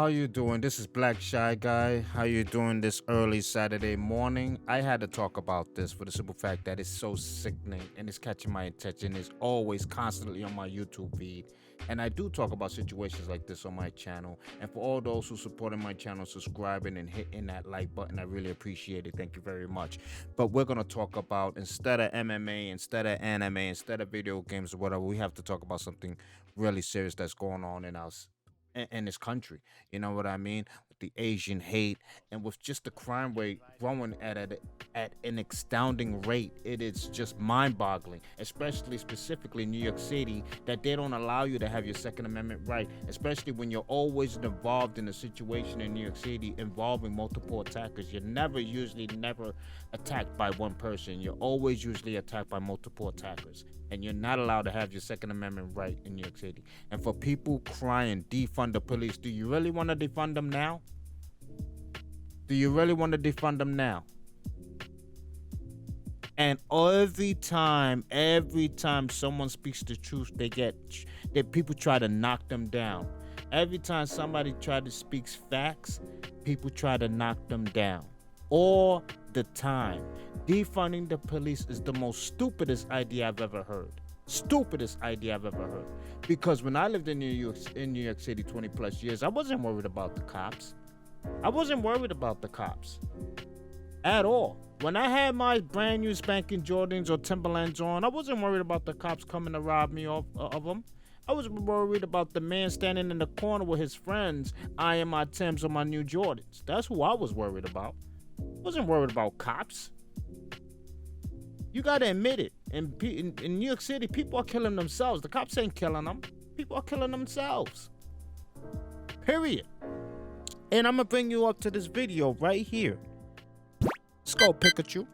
you doing? This is Black Shy Guy. How you doing this early Saturday morning? I had to talk about this for the simple fact that it's so sickening and it's catching my attention. It's always constantly on my YouTube feed. And I do talk about situations like this on my channel. And for all those who supporting my channel, subscribing and hitting that like button, I really appreciate it. Thank you very much. But we're going to talk about, instead of MMA, instead of anime, instead of video games or whatever, we have to talk about something really serious that's going on in this country. You know what I mean? With the Asian hate and with just the crime rate growing at an astounding rate, it is just mind-boggling. Especially specifically New York City, that they don't allow you to have your Second Amendment right. Especially when you're always involved in a situation in New York City involving multiple attackers. You're never attacked by one person. You're always usually attacked by multiple attackers. And you're not allowed to have your Second Amendment right in New York City. And for people crying, defund the police, do you really want to defund them now? Do you really want to defund them now? And every time someone speaks the truth, that people try to knock them down. Every time somebody tries to speak facts, people try to knock them down. All the time. Defunding the police is the most stupidest idea I've ever heard. Stupidest idea I've ever heard. Because when I lived in New York City 20 plus years, I wasn't worried about the cops. I wasn't worried about the cops at all. When I had my brand new spanking Jordans or Timberlands on, I wasn't worried about the cops coming to rob me of them. I was worried about the man standing in the corner with his friends eyeing my Timbs or my new Jordans. That's who I was worried about. I wasn't worried about cops. You gotta admit it. In New York City, people are killing themselves. The cops ain't killing them. People are killing themselves. Period. And I'm gonna bring you up to this video right here. Let's go, Pikachu.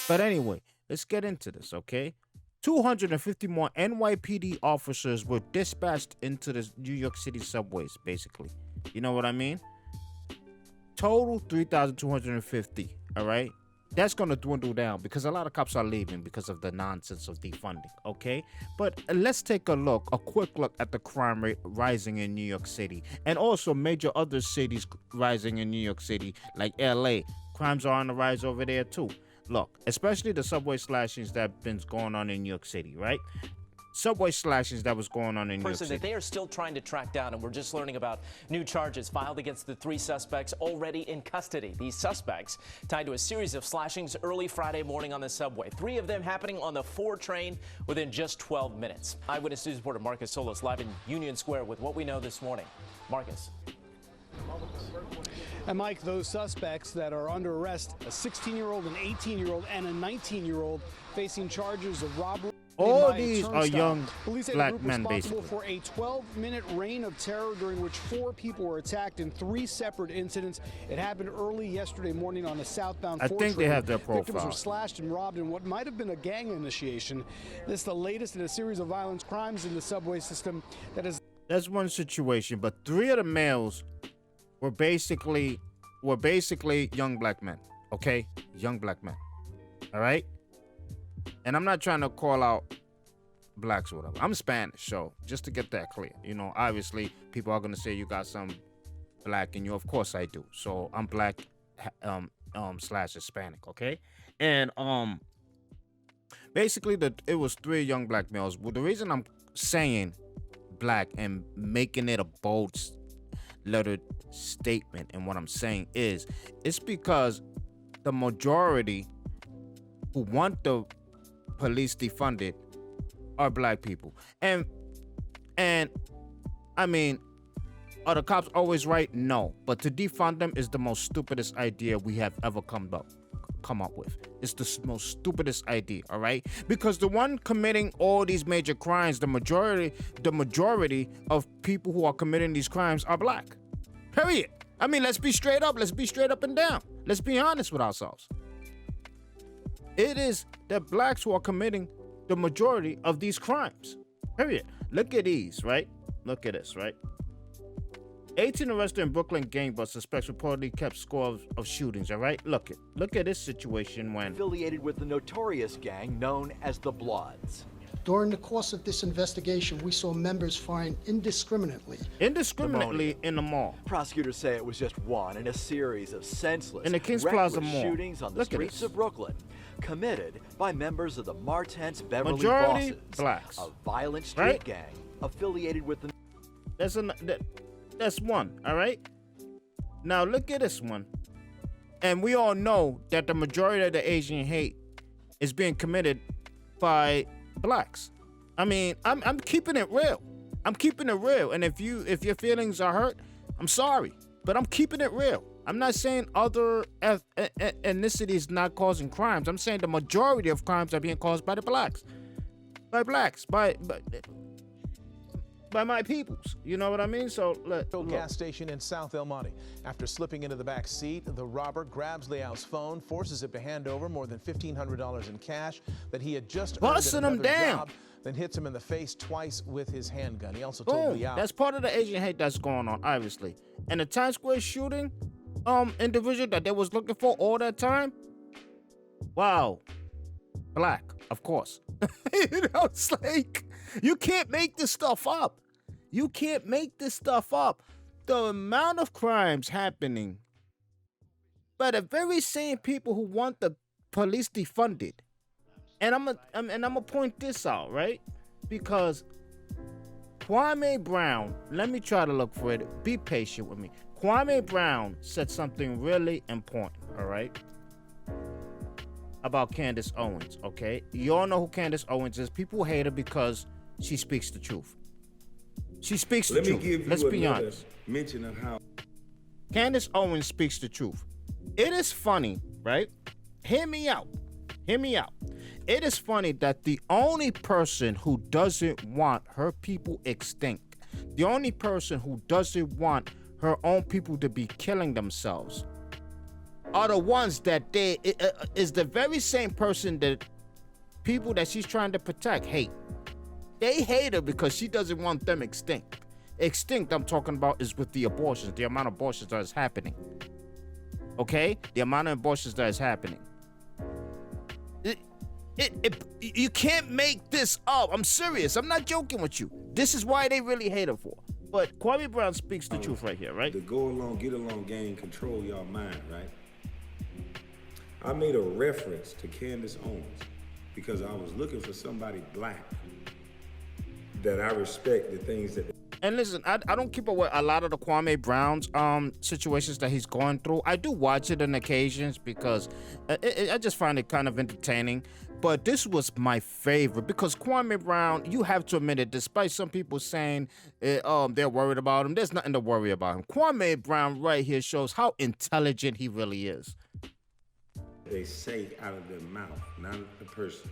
But anyway, let's get into this, okay? 250 more NYPD officers were dispatched into the New York City subways, basically. You know what I mean? Total 3,250, all right? That's going to dwindle down because a lot of cops are leaving because of the nonsense of defunding, okay? But let's take a quick look at the crime rate rising in New York City and also major other cities rising in New York City like LA. Crimes are on the rise over there too. Look, especially the subway slashings that have been going on in New York City, right? Subway slashings that was going on in New York City. That they are still trying to track down, and we're just learning about new charges filed against the 3 suspects already in custody. These suspects tied to a series of slashings early Friday morning on the subway. 3 of them happening on the 4 train within just 12 minutes. Eyewitness News reporter Marcus Solis live in Union Square with what we know this morning. Marcus. And Mike, those suspects that are under arrest, a 16-year-old, an 18-year-old, and a 19-year-old facing charges of robbery. All these are young black men, basically. For a 12-minute reign of terror during which 4 people were attacked in 3 separate incidents. It happened early yesterday morning on a southbound 4 train. I think they have their profile. Victims were slashed and robbed in what might have been a gang initiation. This is the latest in a series of violent crimes in the subway system that is. That's one situation, but 3 of the males were basically young black men, okay? Young black men, all right? And I'm not trying to call out blacks or whatever. I'm Spanish, so just to get that clear. You know, obviously, people are going to say you got some black in you. Of course I do. So I'm black / Hispanic, okay? And basically, it was 3 young black males. Well, the reason I'm saying black and making it a bold lettered statement and what I'm saying is, it's because the majority who want the police defunded are black people. And I mean, are the cops always right? No. But to defund them is the most stupidest idea we have ever come up with. It's the most stupidest idea, all right? Because the one committing all these major crimes, the majority of people who are committing these crimes are black. Period. I mean, let's be straight up. Let's be straight up and down. Let's be honest with ourselves. It is the blacks who are committing the majority of these crimes. Period. Look at these, right? Look at this, right? 18 arrested in Brooklyn gangbusters. Suspects reportedly kept score of shootings, all right? Look at this situation when... Affiliated with the notorious gang known as the Bloods. During the course of this investigation, we saw members firing indiscriminately In the mall. Prosecutors say it was just one in a series of senseless, In the Kings reckless Plaza Mall. shootings on the Look at streets this. of Brooklyn, committed by members of the Martens Beverly Majority Bosses, blacks. a violent street Right? gang affiliated with the. That's one, all right? Now look at this one. And we all know that the majority of the Asian hate is being committed by blacks. I mean, I'm keeping it real. I'm keeping it real. And if your feelings are hurt, I'm sorry. But I'm keeping it real. I'm not saying other ethnicities not causing crimes. I'm saying the majority of crimes are being caused by the blacks. By blacks. By my peoples. You know what I mean? So look. Gas station in South El Monte. After slipping into the back seat, the robber grabs Liao's phone, forces him to hand over more than $1,500 in cash that he had just earned Busting at him another down. job, then hits him in the face twice with his handgun. He also told Boom. Liao. That's part of the Asian hate that's going on, obviously. And the Times Square shooting, individual that they was looking for all that time. Wow. Black, of course. You know, it's like you can't make this stuff up. You can't make this stuff up. The amount of crimes happening by the very same people who want the police defunded. And I'm gonna point this out, right? Because Kwame Brown, let me try to look for it. Be patient with me. Kwame Brown said something really important, all right? About Candace Owens, okay? You all know who Candace Owens is. People hate her because she speaks the truth. She speaks the truth. Let me give you Let's be another honest. mention of how Candace Owens speaks the truth. It is funny, right? Hear me out. Hear me out. It is funny that the only person who doesn't want her people extinct, the only person who doesn't want her own people to be killing themselves, are the ones that is the very same person that people that she's trying to protect hate. They hate her because she doesn't want them extinct. Extinct, I'm talking about, is with the abortions, the amount of abortions that is happening. Okay? The amount of abortions that is happening. You can't make this up. I'm serious. I'm not joking with you. This is why they really hate her for. But Kwame Brown speaks the truth right here, right? the go along, get along game control y'all mind, right? I made a reference to Candace Owens because I was looking for somebody black that I respect the things that. And listen, I don't keep up with a lot of the Kwame Brown's situations that he's going through. I do watch it on occasions because I just find it kind of entertaining. But this was my favorite because Kwame Brown, you have to admit it, despite some people saying they're worried about him, there's nothing to worry about him. Kwame Brown right here shows how intelligent he really is. They say out of their mouth, not the person.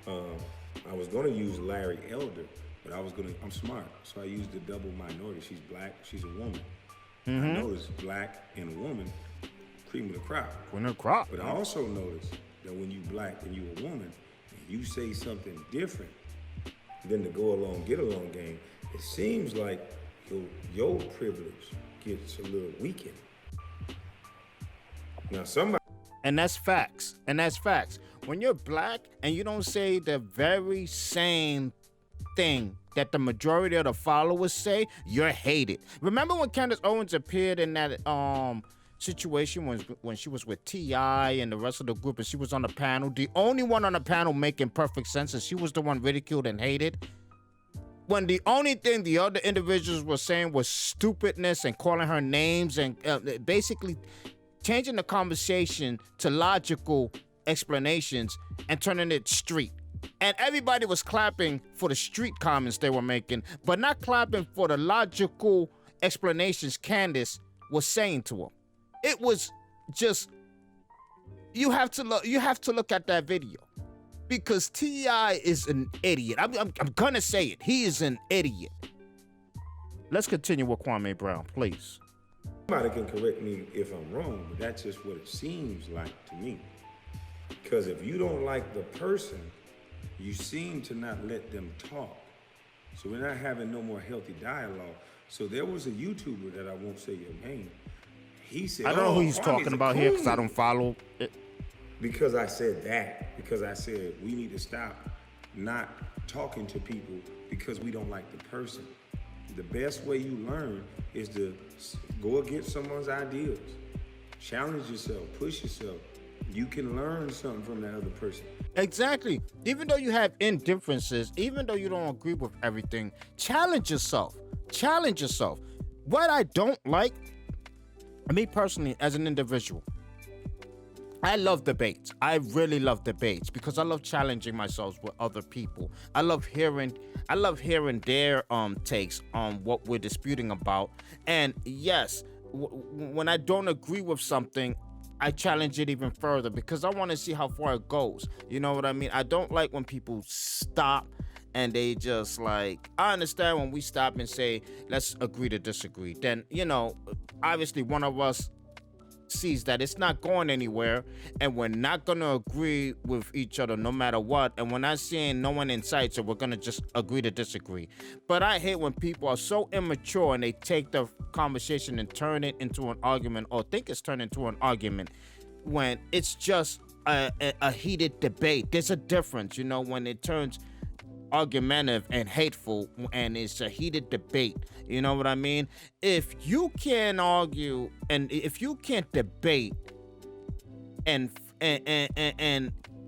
I was gonna use Larry Elder, but I'm smart, so I used the double minority. She's black, she's a woman. I noticed black and a woman, cream of the crop. When the crop. But I also noticed that when you black and you a woman, and you say something different than the go along, get along game, it seems like your privilege gets a little weakened. Now somebody. And that's facts. And that's facts. When you're black and you don't say the very same thing that the majority of the followers say, you're hated. Remember when Candace Owens appeared in that situation when she was with T.I. and the rest of the group and she was on the panel? The only one on the panel making perfect sense, and she was the one ridiculed and hated. When the only thing the other individuals were saying was stupidness and calling her names and basically changing the conversation to logical explanations and turning it street. And everybody was clapping for the street comments they were making, but not clapping for the logical explanations Candace was saying to them. It was just, you have to look at that video because T.I. is an idiot. I'm gonna say it. He is an idiot. Let's continue with Kwame Brown, please. Somebody can correct me if I'm wrong, but that's just what it seems like to me. Because if you don't like the person, you seem to not let them talk. So we're not having no more healthy dialogue. So there was a YouTuber that I won't say your name. He said, I don't know who he's talking about here because I don't follow it. Because I said that. Because I said we need to stop not talking to people because we don't like the person. The best way you learn is to go against someone's ideas. Challenge yourself, push yourself. You can learn something from that other person. Exactly. Even though you have indifferences, even though you don't agree with everything, challenge yourself. Challenge yourself. What I don't like, me personally, as an individual, I love debates. I really love debates because I love challenging myself with other people. I love hearing their takes on what we're disputing about. And yes, when I don't agree with something, I challenge it even further because I want to see how far it goes. You know what I mean? I don't like when people stop and they just like, I understand when we stop and say, let's agree to disagree. Then, obviously one of us sees that it's not going anywhere and we're not going to agree with each other no matter what, and we're not seeing no one in sight, so we're going to just agree to disagree. But I hate when people are so immature and they take the conversation and turn it into an argument, or think it's turned into an argument, when it's just a heated debate. There's a difference, when it turns argumentative and hateful and it's a heated debate. You know what I mean? If you can't argue and if you can't debate and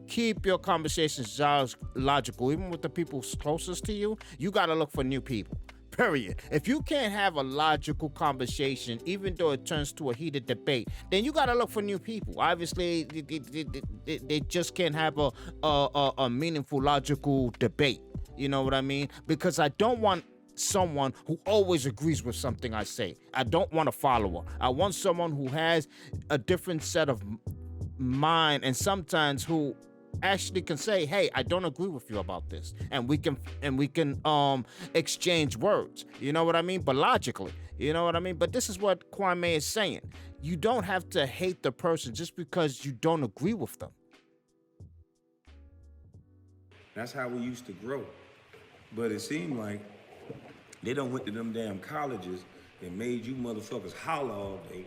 keep your conversations logical, even with the people closest to you, you got to look for new people. Period. If you can't have a logical conversation, even though it turns to a heated debate, then you got to look for new people. Obviously, they just can't have a meaningful, logical debate. You know what I mean? Because I don't want someone who always agrees with something I say. I don't want a follower. I want someone who has a different set of mind, and sometimes who actually can say, hey, I don't agree with you about this, and we can exchange words. You know what I mean? But logically, you know what I mean? But this is what Kwame is saying. You don't have to hate the person just because you don't agree with them. That's how we used to grow. But it seemed like they done went to them damn colleges and made you motherfuckers holler all day,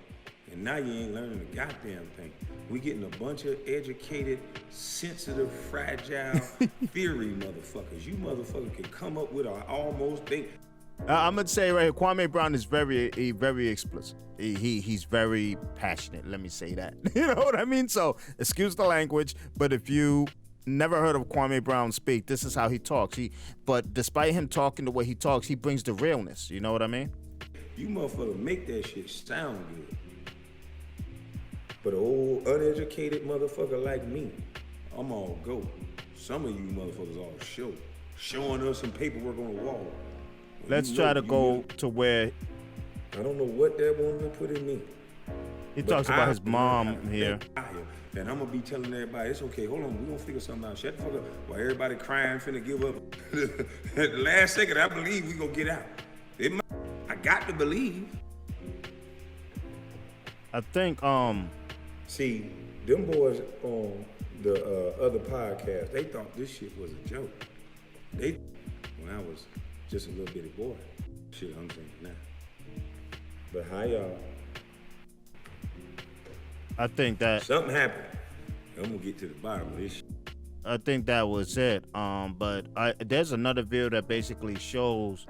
and now you ain't learning a goddamn thing. We getting a bunch of educated, sensitive, fragile, theory motherfuckers. You motherfuckers can come up with an almost thing. I'm gonna say right here, Kwame Brown is very explicit. He's very passionate. Let me say that. You know what I mean? So excuse the language, but if you never heard of Kwame Brown speak, this is how he talks. But despite him talking the way he talks, he brings the realness. You know what I mean? You motherfuckers make that shit sound good. But an old uneducated motherfucker like me, I'm all go. Some of you motherfuckers all showing us some paperwork on the wall. Let's try to go to where I don't know what that woman put in me. he talks about his mom here. And I'm gonna be telling everybody, it's okay, hold on, we gonna figure something out. Shut the fuck up. While everybody crying, finna give up. At the last second, I believe we gonna get out. I got to believe. I think See, them boys on the other podcast, they thought this shit was a joke. When I was just a little bitty boy, shit I'm saying now. But how y'all? I think that Something happened. I'm gonna get to the bottom of this shit. I think that was it. But there's another video that basically shows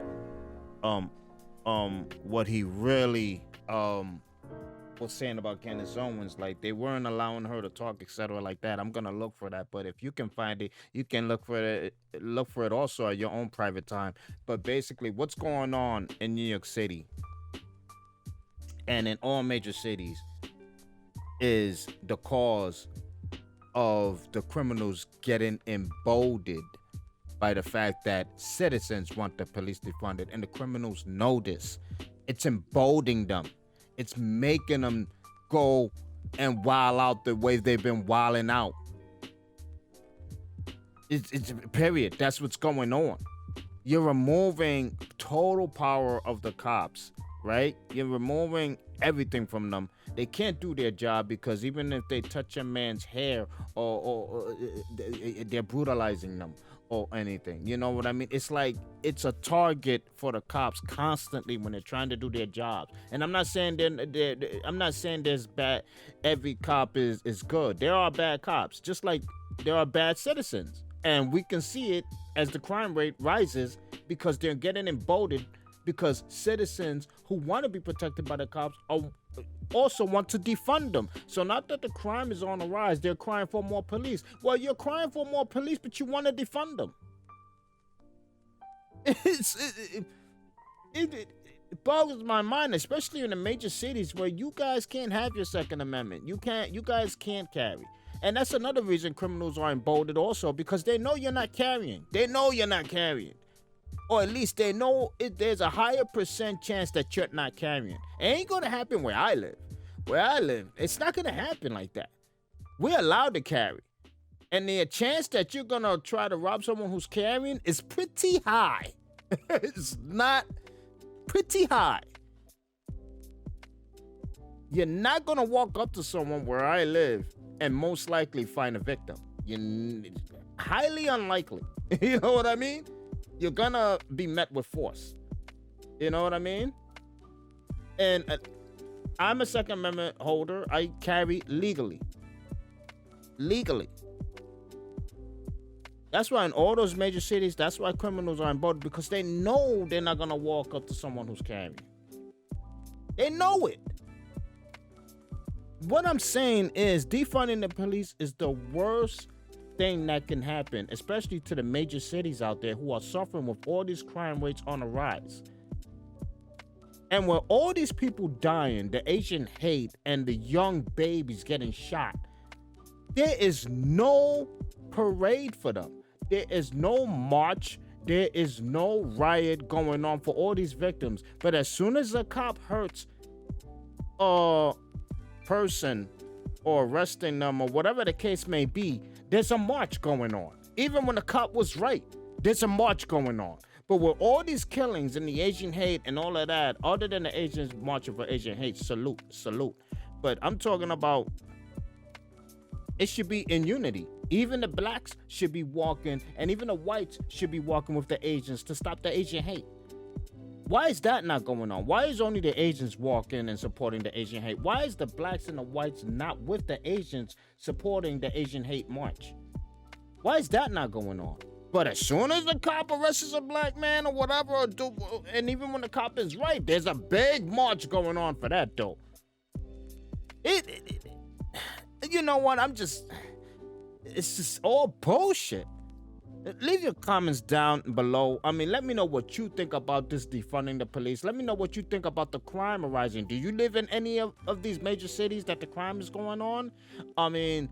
what he really was saying about Candace Owens. Like, they weren't allowing her to talk, etc. like that. I'm gonna look for that, but if you can find it, you can look for it also at your own private time. But basically, what's going on in New York City and in all major cities is the cause of the criminals getting emboldened by the fact that citizens want the police defunded, and the criminals know this. It's emboldening them. It's making them go and wild out the way they've been wilding out. It's period. That's what's going on. You're removing total power of the cops, right? You're removing everything from them. They can't do their job because even if they touch a man's hair or they're brutalizing them or anything. You know what I mean? It's like it's a target for the cops constantly when they're trying to do their jobs. And I'm not saying there's bad. Every cop is good. There are bad cops, just like there are bad citizens. And we can see it as the crime rate rises because they're getting emboldened because citizens who want to be protected by the cops also want to defund them. So not that the crime is on the rise, they're crying for more police. Well, you're crying for more police, but you want to defund them. It boggles my mind, especially in the major cities where you guys can't have your Second Amendment. You guys can't carry. And that's another reason criminals are emboldened also, because they know you're not carrying. They know you're not carrying. Or at least they know there's a higher % chance that you're not carrying. It ain't going to happen where I live. Where I live, it's not going to happen like that. We're allowed to carry. And the chance that you're going to try to rob someone who's carrying is pretty high. It's not pretty high. You're not going to walk up to someone where I live and most likely find a victim. Highly unlikely. You know what I mean? You're going to be met with force. You know what I mean? And I'm a Second Amendment holder. I carry legally. Legally. That's why in all those major cities, that's why criminals are emboldened, because they know they're not going to walk up to someone who's carrying. They know it. What I'm saying is defunding the police is the worst thing that can happen, especially to the major cities out there who are suffering with all these crime rates on the rise. And with all these people dying, the Asian hate, and the young babies getting shot, there is no parade for them. There is no march. There is no riot going on for all these victims. But as soon as a cop hurts a person or arresting them or whatever the case may be, there's a march going on. Even when the cop was right, there's a march going on. But with all these killings and the Asian hate and all of that, other than the Asians marching for Asian hate, salute. But I'm talking about it should be in unity. Even the blacks should be walking, and even the whites should be walking with the Asians to stop the Asian hate. Why is that not going on? Why is only the Asians walking and supporting the Asian hate? Why is the blacks and the whites not with the Asians supporting the Asian hate march? Why is that not going on? But as soon as the cop arrests a black man or whatever, and even when the cop is right, there's a big march going on for that, though. You know what? It's just all bullshit. Leave your comments down below. I mean, let me know what you think about this defunding the police. Let me know what you think about the crime arising. Do you live in any of these major cities that the crime is going on? I mean,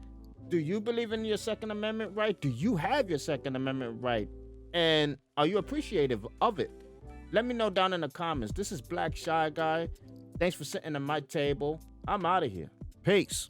do you believe in your Second Amendment right? Do you have your Second Amendment right? And are you appreciative of it? Let me know down in the comments. This is Black Shy Guy. Thanks for sitting at my table. I'm out of here. Peace.